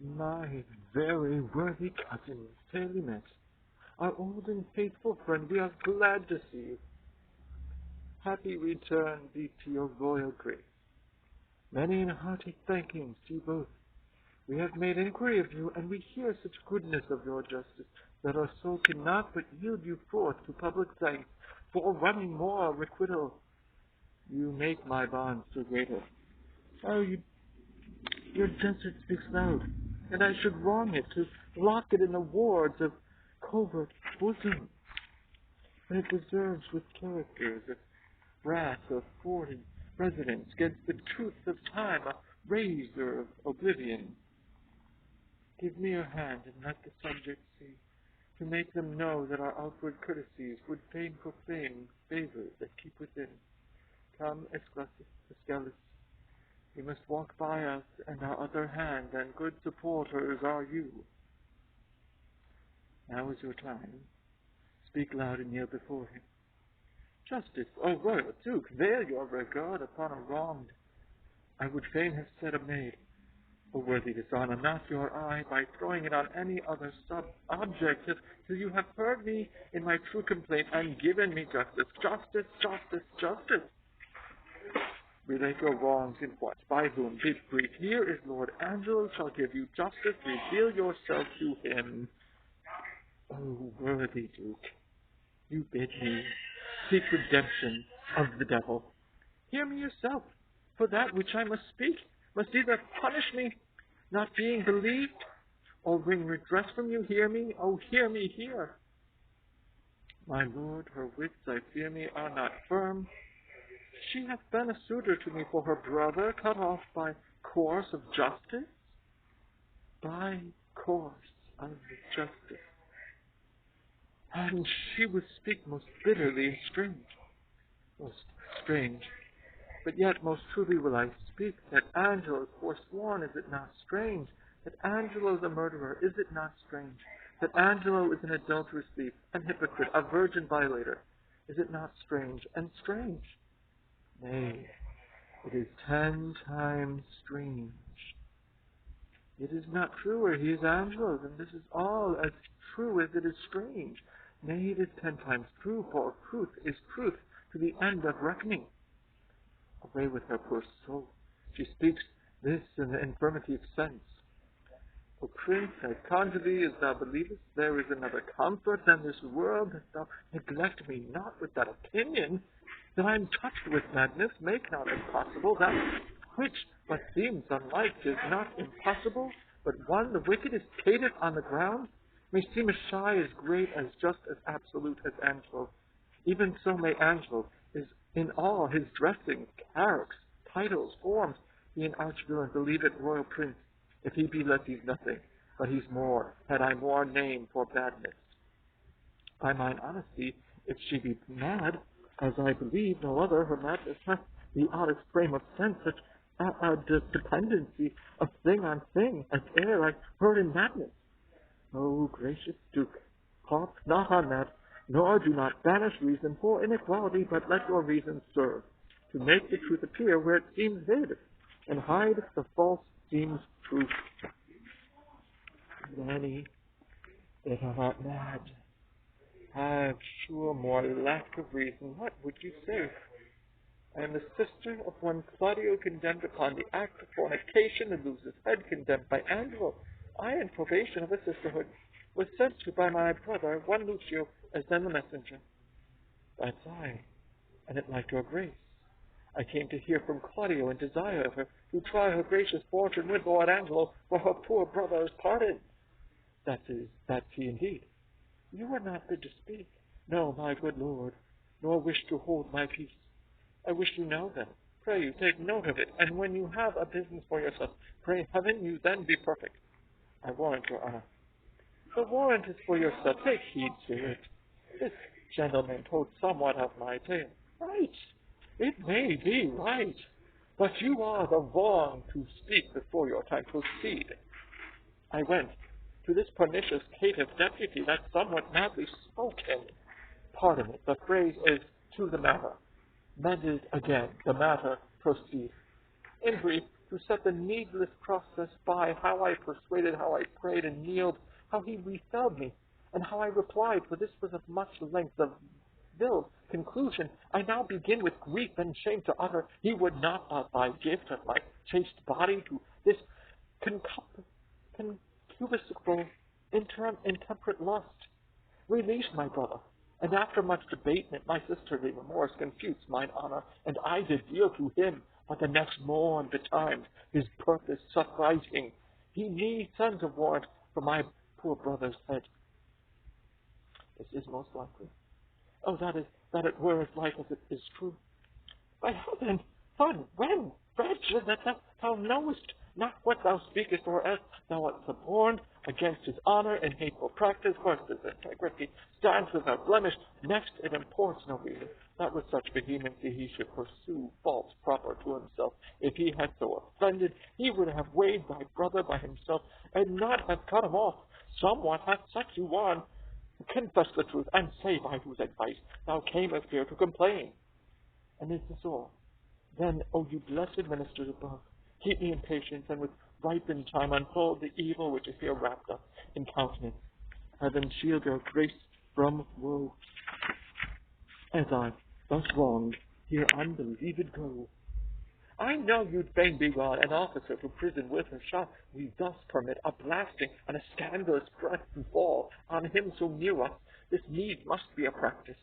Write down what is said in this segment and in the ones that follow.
My very worthy cousin, fairly met. Our old and faithful friend, we are glad to see you. Happy return be to your royal grace. Many and hearty thankings to you both. We have made inquiry of you, and we hear such goodness of your justice, that our soul cannot but yield you forth to public thanks for running more requital. You make my bonds so greater. Oh, your justice speaks loud, and I should wrong it to lock it in the wards of covert bosom. But it deserves with characters of wrath of 40 residents against the truth of time, a razor of oblivion. Give me your hand, and let the subjects see, to make them know that our outward courtesies would fain proclaim favors that keep within. Come, Escalus, you must walk by us, and our other hand, and good supporters are you. Now is your time. Speak loud and kneel before him. Justice, O royal duke, veil your regard upon a wronged. I would fain have said a maid. O worthy dishonor not your eye by throwing it on any other object till you have heard me in my true complaint and given me justice. Justice, justice, justice. Relate your wrongs in what, by whom, bid brief. Here is Lord Angelo shall give you justice. Reveal yourself to him. O worthy duke, you bid me seek redemption of the devil. Hear me yourself, for that which I must speak must either punish me, not being believed, or wring redress from you. Hear me, oh, hear me, hear. My lord, her wits, I fear me, are not firm. She hath been a suitor to me for her brother, cut off by course of justice. By course of justice. And she would speak most bitterly and strange. Most strange. But yet most truly will I speak, that Angelo is forsworn, is it not strange? That Angelo the murderer, is it not strange? That Angelo is an adulterous thief, an hypocrite, a virgin violator, is it not strange and strange? Nay, it is 10 times strange. It is not truer he is Angelo, and this is all as true as it is strange. Nay, it is 10 times true, for truth is truth to the end of reckoning. Away with her poor soul. She speaks this in the infirmity of sense. O Prince, I conjure thee, as thou believest, there is another comfort than this world, that thou neglect me not with that opinion, that I am touched with madness. Make not impossible that which, what seems unlike, is not impossible, but one the wickedest caitiff on the ground may seem as shy, as great, as just, as absolute as Angelo. Even so may Angelo, is in all his dressings, characters, titles, forms, be an arch-villain, believe it, royal prince. If he be less, he's nothing, but he's more, had I more name for badness. By mine honesty, if she be mad, as I believe no other, her madness hath the oddest frame of sense, such a dependency of thing on thing, as ere I heard in madness. O gracious Duke, harp not on that, nor do not banish reason for inequality, but let your reason serve, to make the truth appear where it seems hid, and hide the false seems true. Many that are not mad have sure more lack of reason. What would you say? I am the sister of one Claudio, condemned upon the act of fornication, and loses head, condemned by Angelo. I, in probation of a sisterhood, was sent to by my brother, one Lucio, as then the messenger. That's I, and it liked your grace. I came to hear from Claudio, and desire of her to try her gracious fortune with Lord Angelo for her poor brother's pardon. That's he indeed. You are not bid to speak. No, my good lord, nor wish to hold my peace. I wish you know then. Pray you take note of it, and when you have a business for yourself, pray heaven you then be perfect. I warrant your honor. The warrant is for yourself. Take heed to it. This gentleman told somewhat of my tale. Right. It may be right. But you are the wrong to speak before your time. Proceed. I went to this pernicious caitiff deputy that somewhat madly spoken. Pardon it, the phrase is to the matter. Mended again, the matter proceed. In brief, to set the needless process by, how I persuaded, how I prayed and kneeled, how he refelled me, and how I replied, for this was of much length of Bill's conclusion. I now begin with grief and shame to utter, he would not thy gift of my chaste body to this concupiscible intemperate lust. Release my brother, and after much debatement my sisterly remorse confutes mine honour, and I did deal to him, but the next morn betimes, his purpose sufficing, he me sends a warrant for my poor brother's head. This is most likely. Oh, that it were as like as it is true. By heaven, son, when, wretch, that thou knowest not what thou speakest, or else thou art suborned against his honour in hateful practice, first his integrity stands without blemish, next it imports no reason that with such vehemency he should pursue faults proper to himself. If he had so offended, he would have weighed thy brother by himself, and not have cut him off. Somewhat hath set you on. Confess the truth, and say by whose advice thou camest here to complain. And is this all? Then, O you blessed ministers above, keep me in patience, and with ripened time unfold the evil which is here wrapped up in countenance. Heaven shield your grace from woe. As I, thus wronged, here unbelieved go. I know you'd fain be gone, an officer to prison with her shall we thus permit a blasting and a scandalous breath to fall on him so near us. This needs must be a practice.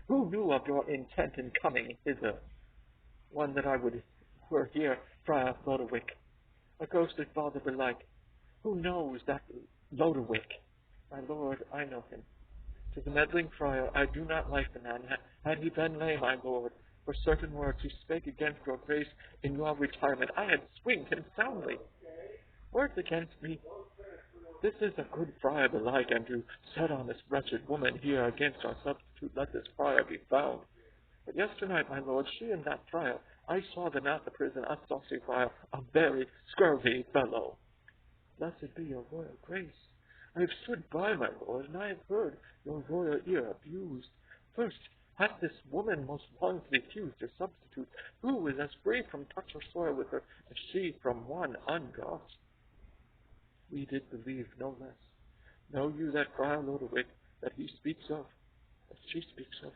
Who knew of your intent in coming hither? One that I would were here, Friar Lodowick, a ghostly father belike. Who knows that Lodowick? My lord, I know him. 'Tis a meddling friar. I do not like the man. Had he been lay, my lord, for certain words he spake against your grace in your retirement, I had swinged him soundly. Words against me. This is a good friar belike, and to set on this wretched woman here against our substitute, let this friar be found. But yesternight, my lord, she and that friar, I saw them at the prison, a saucy friar, a very scurvy fellow. Blessed be your royal grace. I have stood by, my lord, and I have heard your royal ear abused. First, hath this woman most wrongfully accused your substitute, who is as free from touch or soil with her as she from one ungot. We did believe no less. Know you that Friar Lodowick, that he speaks of, that she speaks of?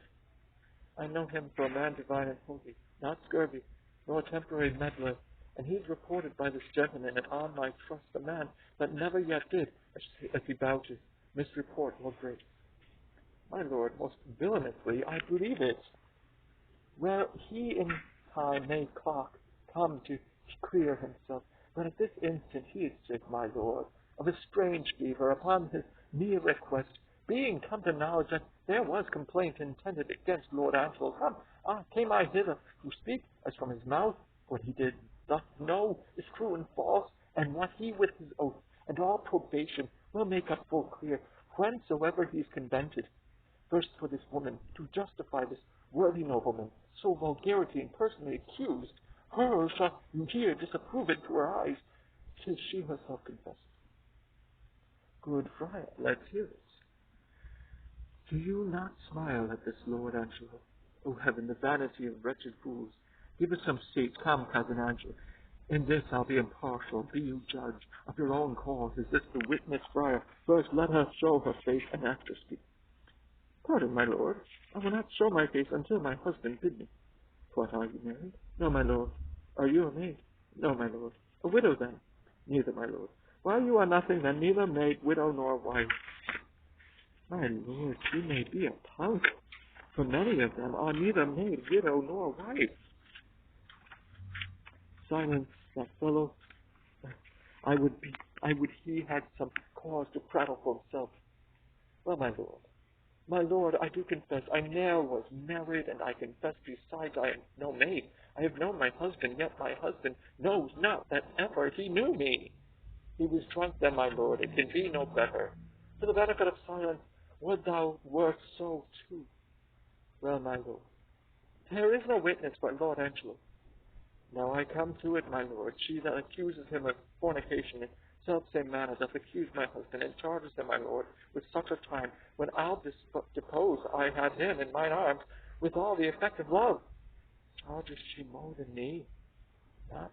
I know him for a man divine and holy, not scurvy, nor a temporary meddler, and he is reported by this gentleman, and on my trust a man that never yet did, as he vouches, misreport your grace. My lord, most villainously, I believe it. Well, he in time may come to clear himself, but at this instant he is sick, my lord, of a strange fever, upon his near request, being come to knowledge that there was complaint intended against Lord Angelo. Came I hither to speak as from his mouth, what he did thus know is true and false, and what he with his oath and all probation will make up full clear, whensoever he is convented. First for this woman, to justify this worthy nobleman, so vulgarity and personally accused, her shall here disapprove it to her eyes, 'tis she herself confesses. Good friar, let's hear it. Do you not smile at this, Lord Angelo? O heaven, the vanity of wretched fools! Give us some seat. Come, cousin Angelo. In this I'll be impartial. Be you judge of your own cause. Is this the witness, friar? First let her show her face, and after speak. Pardon, my lord. I will not show my face until my husband bid me. What, are you married? No, my lord. Are you a maid? No, my lord. A widow, then? Neither, my lord. Why, you are nothing, then, neither maid, widow, nor wife. My lord, you may be a punk, for many of them are neither maid, widow, nor wife. Silence, that fellow. I would he had some cause to prattle for himself. Well, my lord, I do confess, I ne'er was married, and I confess besides I am no maid. I have known my husband, yet my husband knows not that ever he knew me. He was drunk then, my lord, it can be no better. For the benefit of silence, would thou wert so too. Well, my lord, there is no witness but Lord Angelo. Now I come to it, my lord, she that accuses him of fornication in self-same manner doth accuse my husband, and charges him, my lord, with such a time, when I'll depose I had him in mine arms, with all the effect of love. Charges she more than me? Not